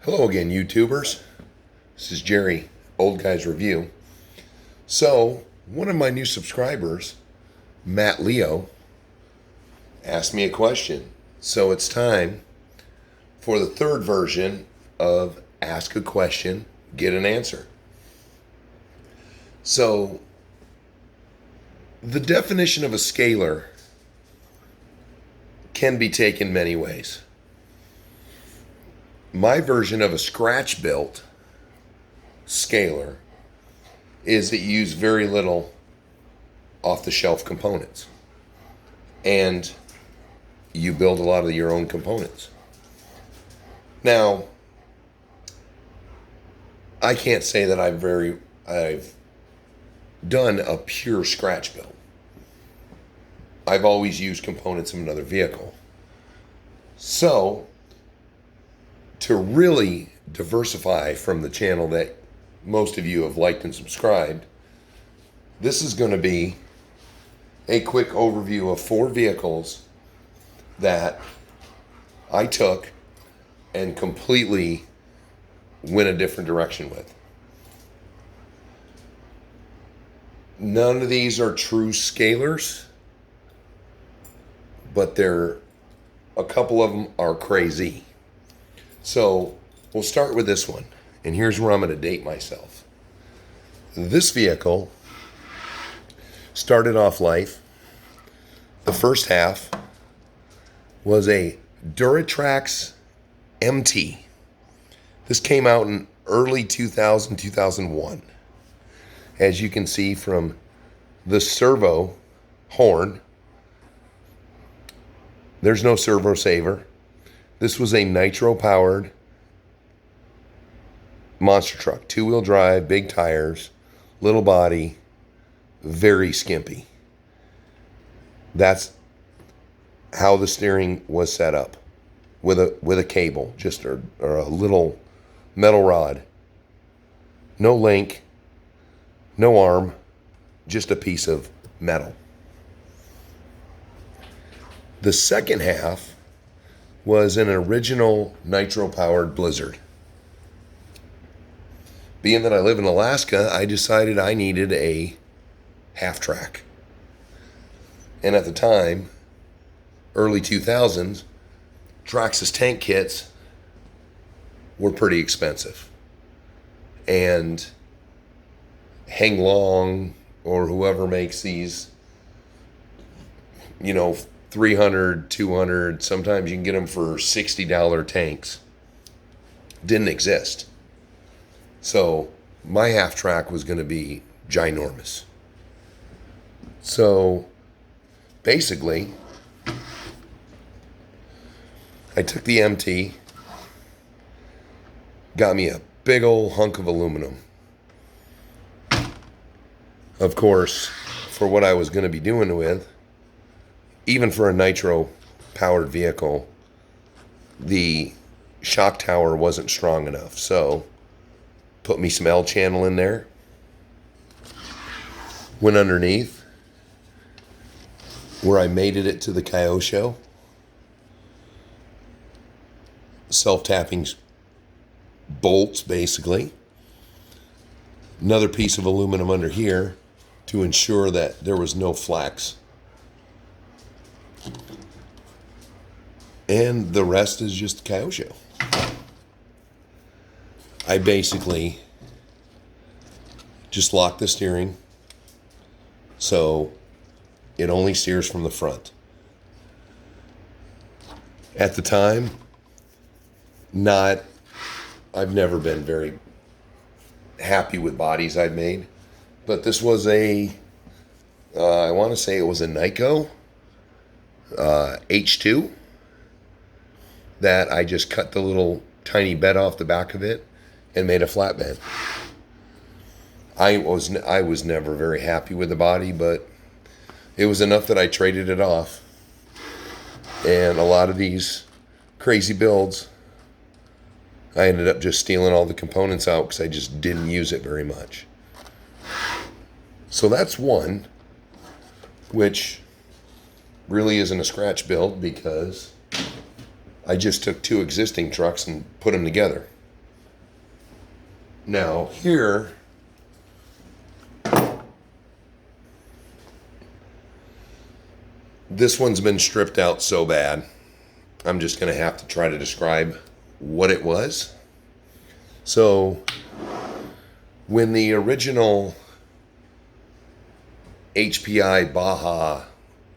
Hello again, YouTubers. This is Jerry, Old Guys Review. So, one of my new subscribers, Matt Leo, asked me a question. So it's time for the third version of Ask a Question, Get an Answer. So, the definition of a scalar can be taken many ways. My version of a scratch-built scalar is that you use very little off-the-shelf components. And you build a lot of your own components. Now, I can't say that I've done a pure scratch build. I've always used components of another vehicle. So, to really diversify from the channel that most of you have liked and subscribed, this is going to be a quick overview of 4 vehicles that I took and completely went a different direction with. None of these are true scalars, but a couple of them are crazy. So we'll start with this one, and here's where I'm going to date myself. This vehicle started off life. The first half was a Duratrax MT. This came out in early 2000, 2001. As you can see from the servo horn, there's no servo saver. This was a nitro-powered monster truck. 2-wheel drive, big tires, little body, very skimpy. That's how the steering was set up, with a cable, or a little metal rod. No link, no arm, just a piece of metal. The second half was an original nitro-powered Blizzard. Being that I live in Alaska, I decided I needed a half-track. And at the time, early 2000s, Traxxas tank kits were pretty expensive. And Heng Long, or whoever makes these, 300, 200, sometimes you can get them for $60 tanks, didn't exist. So my half track was going to be ginormous. So basically, I took the MT, got me a big old hunk of aluminum. Of course, for what I was going to be doing with, even for a nitro-powered vehicle, the shock tower wasn't strong enough. So, put me some L-channel in there. Went underneath, where I mated it to the Kyosho. Self-tapping bolts, basically. Another piece of aluminum under here to ensure that there was no flex. And the rest is just Kyosho. I basically just lock the steering so it only steers from the front. At the time, I've never been very happy with bodies I've made, but this was I want to say it was a Nyko H2 that I just cut the little tiny bed off the back of it and made a flatbed. I was never very happy with the body, but it was enough that I traded it off. And a lot of these crazy builds, I ended up just stealing all the components out because I just didn't use it very much. So that's one, which really isn't a scratch build because I just took 2 existing trucks and put them together. Now here, this one's been stripped out so bad, I'm just going to have to try to describe what it was. So when the original HPI Baja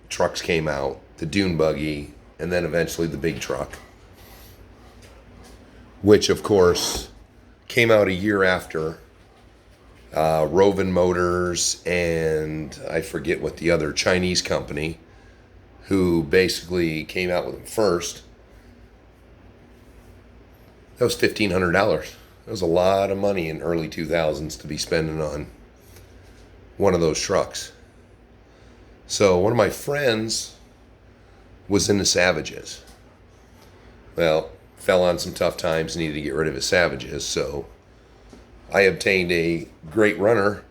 trucks came out, the dune buggy, and then eventually the big truck, which of course came out a year after Roven Motors and I forget what the other Chinese company who basically came out with them first. That was $1,500. That was a lot of money in early 2000s to be spending on one of those trucks. So one of my friends was into Savages. Well, fell on some tough times, needed to get rid of his Savages, so I obtained a Great Runner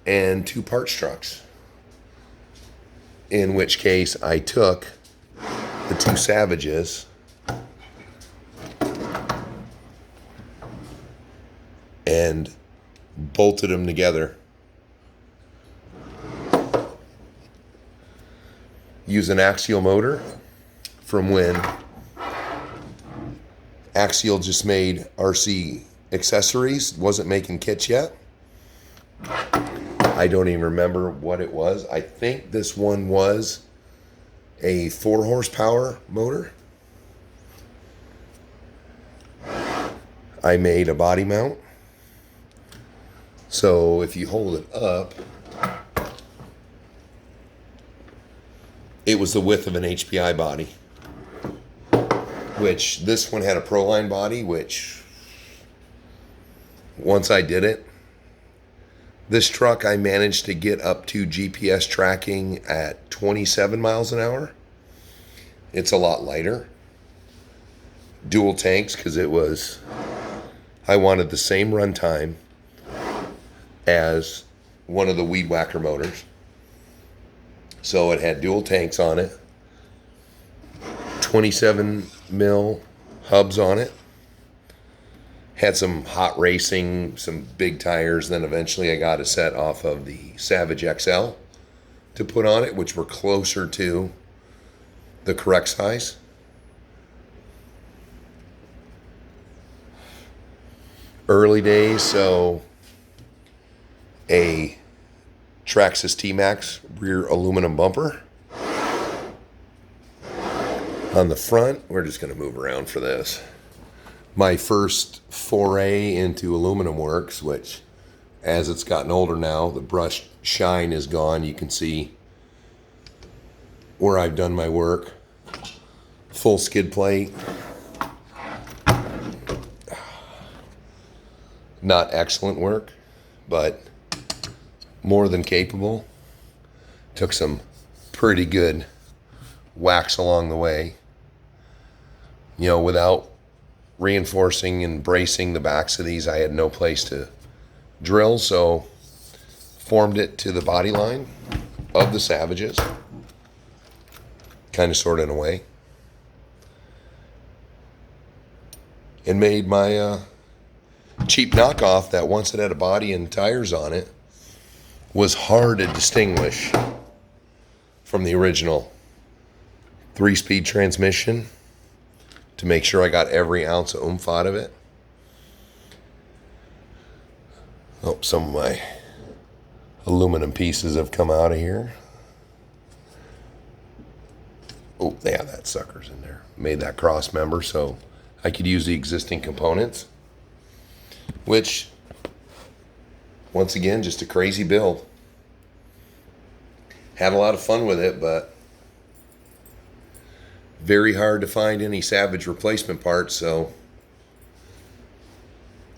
and 2 parts trucks. In which case I took the 2 Savages and bolted them together using Axial motor from when Axial just made RC accessories, wasn't making kits yet. I don't even remember what it was. I think this one was a 4 horsepower motor. I made a body mount. So if you hold it up, it was the width of an HPI body, which this one had a Proline body, which once I did it, this truck I managed to get up to GPS tracking at 27 miles an hour. It's a lot lighter. Dual tanks because I wanted the same runtime as one of the Weed Whacker motors. So it had dual tanks on it, 27 mil hubs on it. Had some hot racing, some big tires. Then eventually I got a set off of the Savage XL to put on it, which were closer to the correct size. Early days, so a Traxxas T-Max rear aluminum bumper. On the front, we're just going to move around for this. My first foray into aluminum works, which as it's gotten older now, the brush shine is gone. You can see where I've done my work. Full skid plate. Not excellent work, but more than capable. Took some pretty good whacks along the way. You know, without reinforcing and bracing the backs of these, I had no place to drill, so formed it to the body line of the Savages, kind of sort of in a way, and made my cheap knockoff that once it had a body and tires on it was hard to distinguish from the original 3-speed transmission to make sure I got every ounce of oomph out of it. Oh, some of my aluminum pieces have come out of here. Oh, yeah, that sucker's in there. Made that cross member so I could use the existing components, which, once again, just a crazy build. Had a lot of fun with it, but very hard to find any Savage replacement parts, so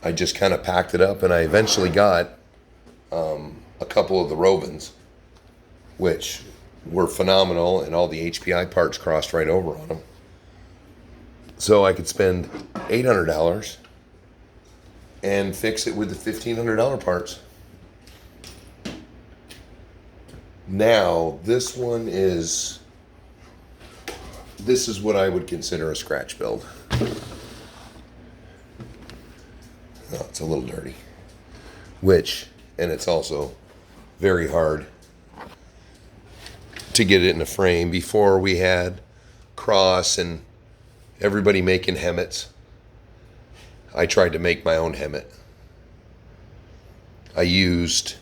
I just kind of packed it up, and I eventually got a couple of the Rovens, which were phenomenal, and all the HPI parts crossed right over on them. So I could spend $800 and fix it with the $1,500 parts. Now, this is what I would consider a scratch build. Oh, it's a little dirty. And it's also very hard to get it in a frame. Before we had Cross and everybody making Hemmets, I tried to make my own Hemmet. I used,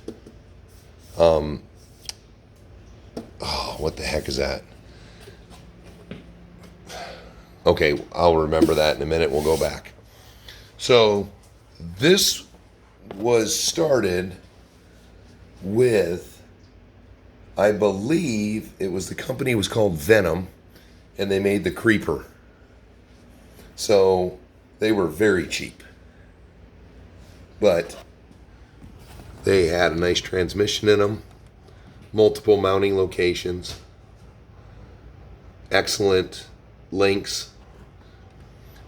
what the heck is that? Okay, I'll remember that in a minute. We'll go back. So this was started with, I believe it was, the company was called Venom, and they made the Creeper. So they were very cheap, but they had a nice transmission in them, multiple mounting locations, excellent links.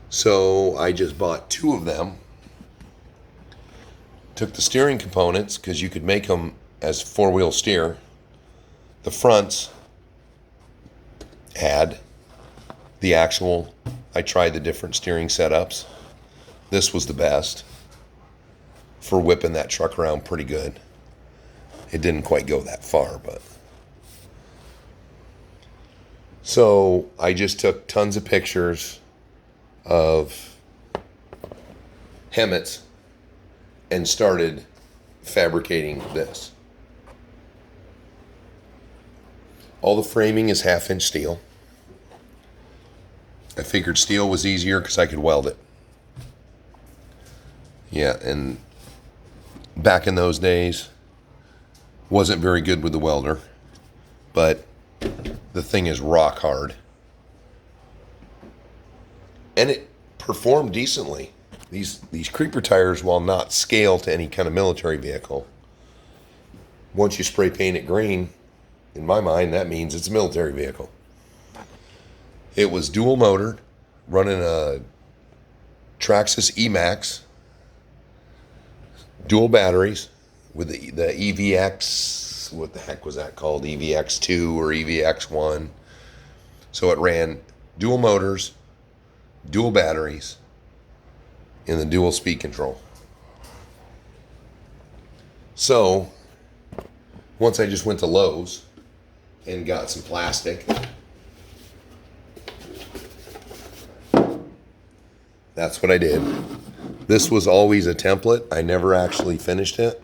So I just bought 2 of them, took the steering components, because you could make them as 4-wheel steer. The fronts had the actual, I tried the different steering setups. This was the best for whipping that truck around pretty good. It didn't quite go that far, but. So I just took tons of pictures of Hemmets and started fabricating this. All the framing is 1/2-inch steel. I figured steel was easier because I could weld it. Yeah, and back in those days, wasn't very good with the welder, but the thing is rock hard. And it performed decently. These Creeper tires, while not scale to any kind of military vehicle, once you spray paint it green, in my mind, that means it's a military vehicle. It was dual motored, running a Traxxas Emax, dual batteries with the EVX, what the heck was that called? EVX2 or EVX1. So it ran dual motors, dual batteries, and the dual speed control. So once I just went to Lowe's and got some plastic, that's what I did. This was always a template. I never actually finished it.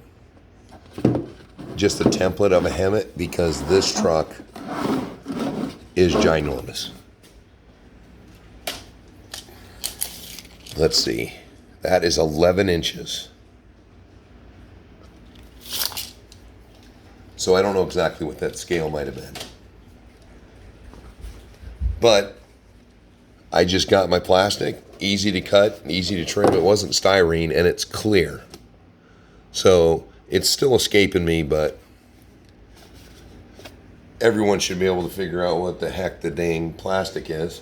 Just a template of a Hemmet, because this truck is ginormous. Let's see. That is 11 inches. So I don't know exactly what that scale might have been. But I just got my plastic, easy to cut, easy to trim. It wasn't styrene, and it's clear. So it's still escaping me, but everyone should be able to figure out what the heck the dang plastic is.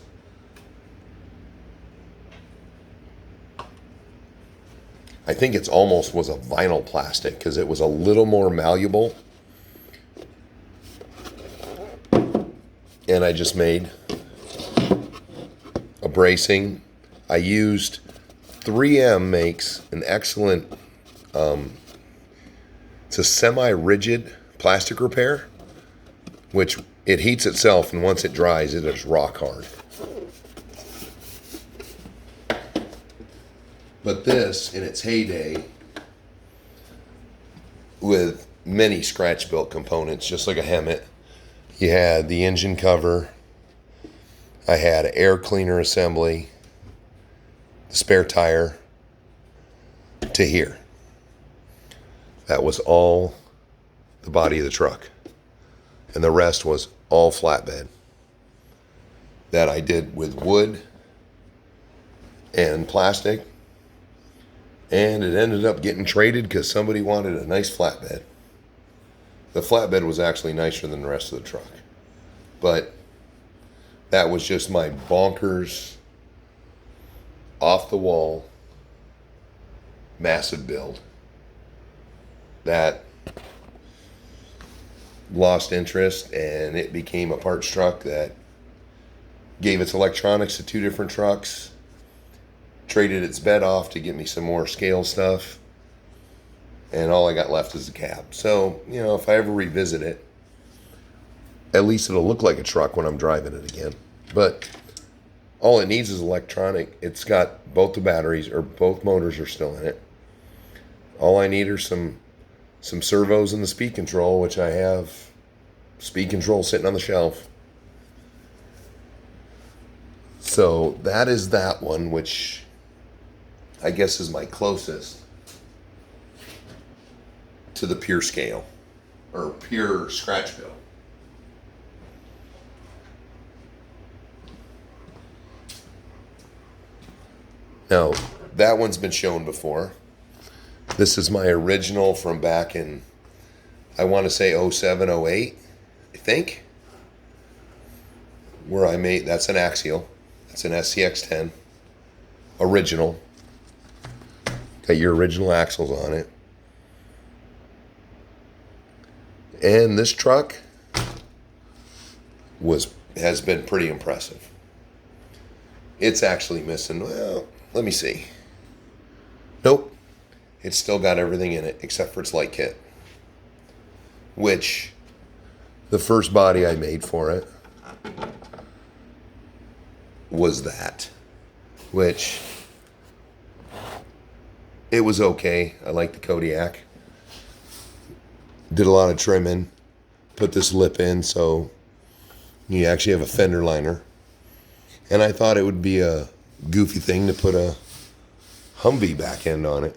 I think it's almost was a vinyl plastic, because it was a little more malleable. And I just made a bracing. I used 3M makes an excellent, it's a semi-rigid plastic repair, which it heats itself, and once it dries, it is rock hard. But this, in its heyday, with many scratch-built components, just like a Hemmet, you had the engine cover, I had an air cleaner assembly, the spare tire, to here. That was all the body of the truck. And the rest was all flatbed. That I did with wood and plastic. And it ended up getting traded because somebody wanted a nice flatbed. The flatbed was actually nicer than the rest of the truck. But that was just my bonkers, off the wall, massive build that lost interest, and it became a parts truck that gave its electronics to 2 different trucks, traded its bed off to get me some more scale stuff. And all I got left is the cab. So, you know, if I ever revisit it, at least it'll look like a truck when I'm driving it again. But all it needs is electronic. It's got both the batteries, or both motors are still in it. All I need are some servos and the speed control, which I have speed control sitting on the shelf. So that is that one, which I guess is my closest to the pure scale or pure scratch bill. Now, that one's been shown before. This is my original from back in, I want to say 07, 08, I think. Where I made, that's an Axial. It's an SCX-10. Original. Got your original axles on it. And this truck has been pretty impressive. It's actually missing, well, let me see. Nope. It's still got everything in it except for its light kit. Which, the first body I made for it was that. Which, it was okay. I like the Kodiak. Did a lot of trimming. Put this lip in so you actually have a fender liner. And I thought it would be a goofy thing to put a Humvee back end on it.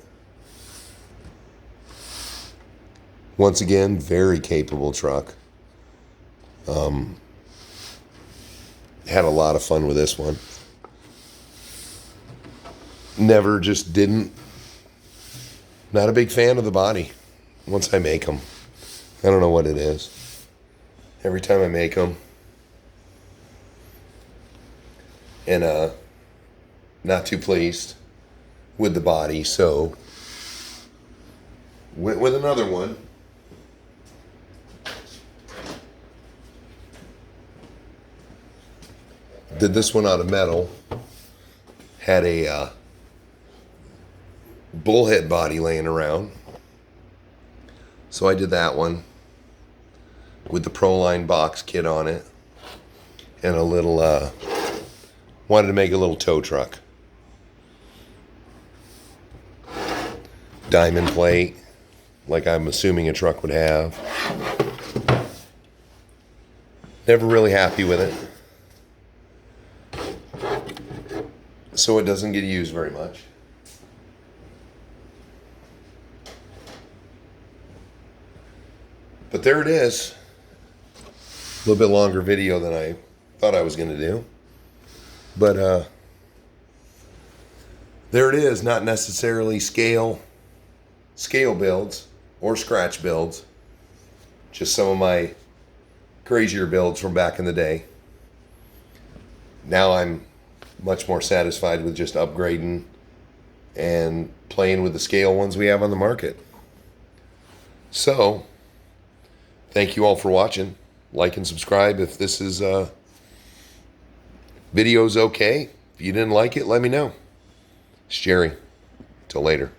Once again, very capable truck. Had a lot of fun with this one. Never just didn't. Not a big fan of the body once I make them. I don't know what it is. Every time I make them. And not too pleased with the body, so went with another one. Did this one out of metal. Had a bullhead body laying around. So I did that one with the Proline box kit on it. And a little, wanted to make a little tow truck. Diamond plate, like I'm assuming a truck would have. Never really happy with it. So it doesn't get used very much. But there it is. A little bit longer video than I thought I was going to do. But there it is. Not necessarily scale builds or scratch builds. Just some of my crazier builds from back in the day. Now I'm much more satisfied with just upgrading and playing with the scale ones we have on the market. So, thank you all for watching. Like and subscribe if this is video's okay. If you didn't like it, let me know. It's Jerry. Till later.